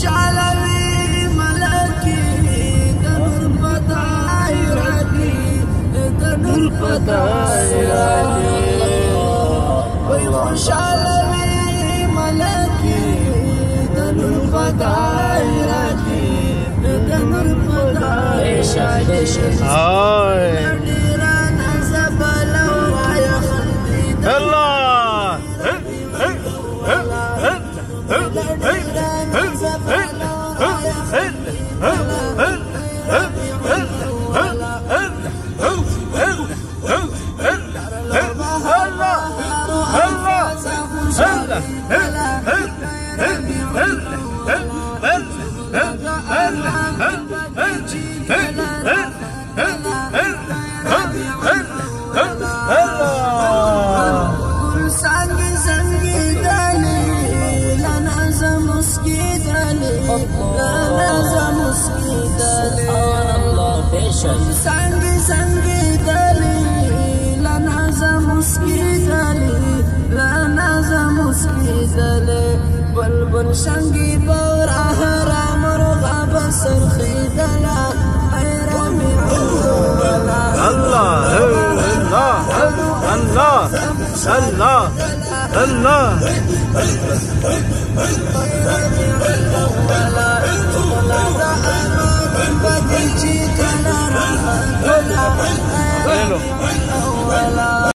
خوشالوي ملکی د نور پتاي راځي د نور پتاي راځي وای خوشالوي ملکی د نور پتاي راځي د نور پتاي راځي Sangi sangi dali la naza muski dali la naza muski dali bulbul sangi bora haram roga basar khidala hayrami Allah Allah Allah Allah Allah Allah